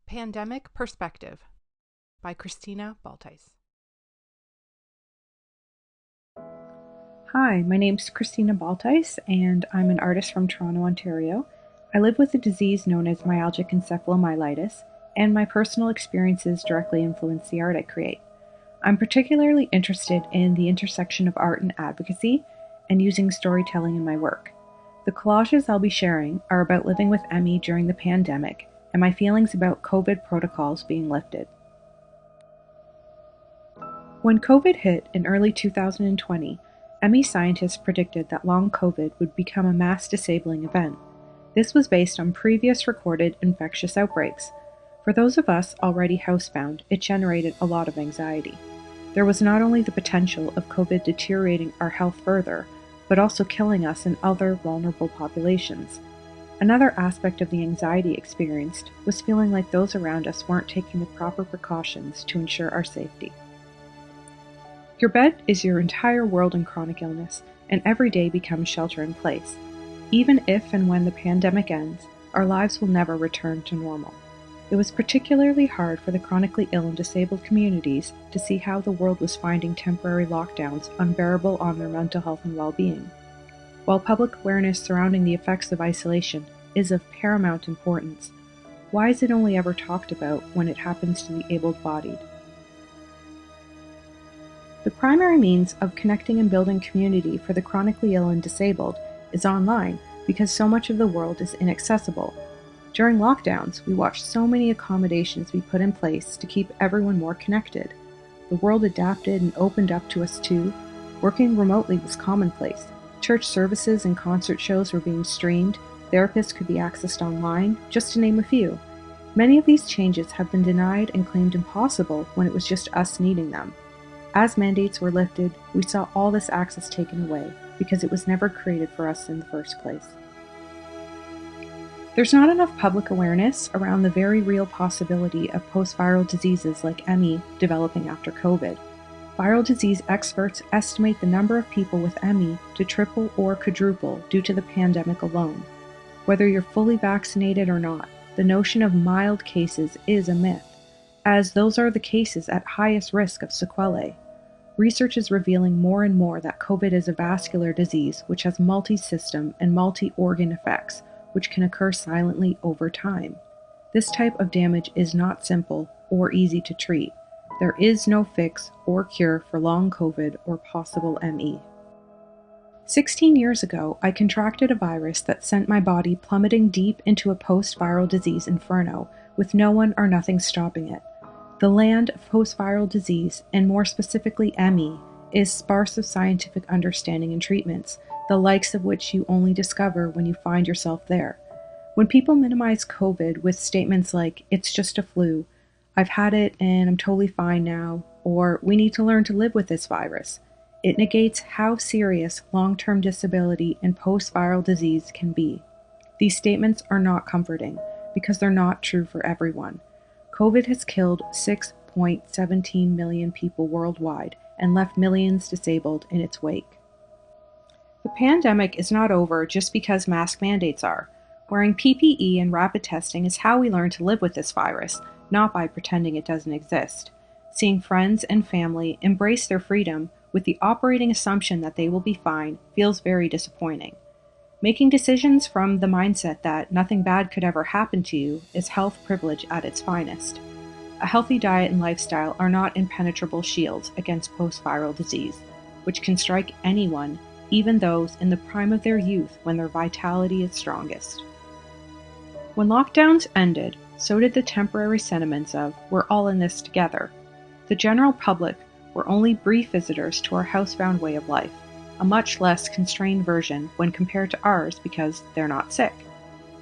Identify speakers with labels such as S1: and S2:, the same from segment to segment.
S1: Pandemic Perspective by Christina Baltais.
S2: Hi, my name's Christina Baltais, and I'm an artist from Toronto, Ontario. I live with a disease known as myalgic encephalomyelitis, and my personal experiences directly influence the art I create. I'm particularly interested in the intersection of art and advocacy, and using storytelling in my work. The collages I'll be sharing are about living with ME during the pandemic, and my feelings about COVID protocols being lifted. When COVID hit in early 2020, ME scientists predicted that long COVID would become a mass disabling event. This was based on previous recorded infectious outbreaks. For those of us already housebound, it generated a lot of anxiety. There was not only the potential of COVID deteriorating our health further, but also killing us and other vulnerable populations. Another aspect of the anxiety experienced was feeling like those around us weren't taking the proper precautions to ensure our safety. Your bed is your entire world in chronic illness, and every day becomes shelter in place. Even if and when the pandemic ends, our lives will never return to normal. It was particularly hard for the chronically ill and disabled communities to see how the world was finding temporary lockdowns unbearable on their mental health and well-being. While public awareness surrounding the effects of isolation is of paramount importance, why is it only ever talked about when it happens to the able-bodied? The primary means of connecting and building community for the chronically ill and disabled is online because so much of the world is inaccessible. During lockdowns, we watched so many accommodations be put in place to keep everyone more connected. The world adapted and opened up to us too. Working remotely was commonplace. Church services and concert shows were being streamed. Therapists could be accessed online, just to name a few. Many of these changes have been denied and claimed impossible when it was just us needing them. As mandates were lifted, we saw all this access taken away because it was never created for us in the first place. There's not enough public awareness around the very real possibility of post-viral diseases like ME developing after COVID. Viral disease experts estimate the number of people with ME to triple or quadruple due to the pandemic alone. Whether you're fully vaccinated or not, the notion of mild cases is a myth, as those are the cases at highest risk of sequelae. Research is revealing more and more that COVID is a vascular disease which has multi-system and multi-organ effects, which can occur silently over time. This type of damage is not simple or easy to treat. There is no fix or cure for long COVID or possible ME. 16 years ago, I contracted a virus that sent my body plummeting deep into a post-viral disease inferno, with no one or nothing stopping it. The land of post-viral disease, and more specifically ME, is sparse of scientific understanding and treatments, the likes of which you only discover when you find yourself there. When people minimize COVID with statements like, "It's just a flu," "I've had it and I'm totally fine now," or "We need to learn to live with this virus," it negates how serious long-term disability and post-viral disease can be. These statements are not comforting because they're not true for everyone. COVID has killed 6.17 million people worldwide and left millions disabled in its wake. The pandemic is not over just because mask mandates are. Wearing PPE and rapid testing is how we learn to live with this virus, not by pretending it doesn't exist. Seeing friends and family embrace their freedom with the operating assumption that they will be fine feels very disappointing. Making decisions from the mindset that nothing bad could ever happen to you is health privilege at its finest. A healthy diet and lifestyle are not impenetrable shields against post-viral disease, which can strike anyone, even those in the prime of their youth when their vitality is strongest. When lockdowns ended, so did the temporary sentiments of, "We're all in this together." The general public were only brief visitors to our housebound way of life, a much less constrained version when compared to ours because they're not sick.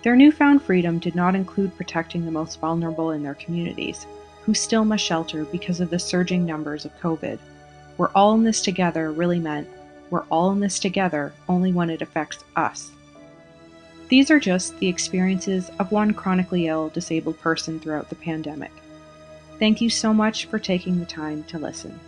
S2: Their newfound freedom did not include protecting the most vulnerable in their communities, who still must shelter because of the surging numbers of COVID. "We're all in this together" really meant, we're all in this together only when it affects us. These are just the experiences of one chronically ill, disabled person throughout the pandemic. Thank you so much for taking the time to listen.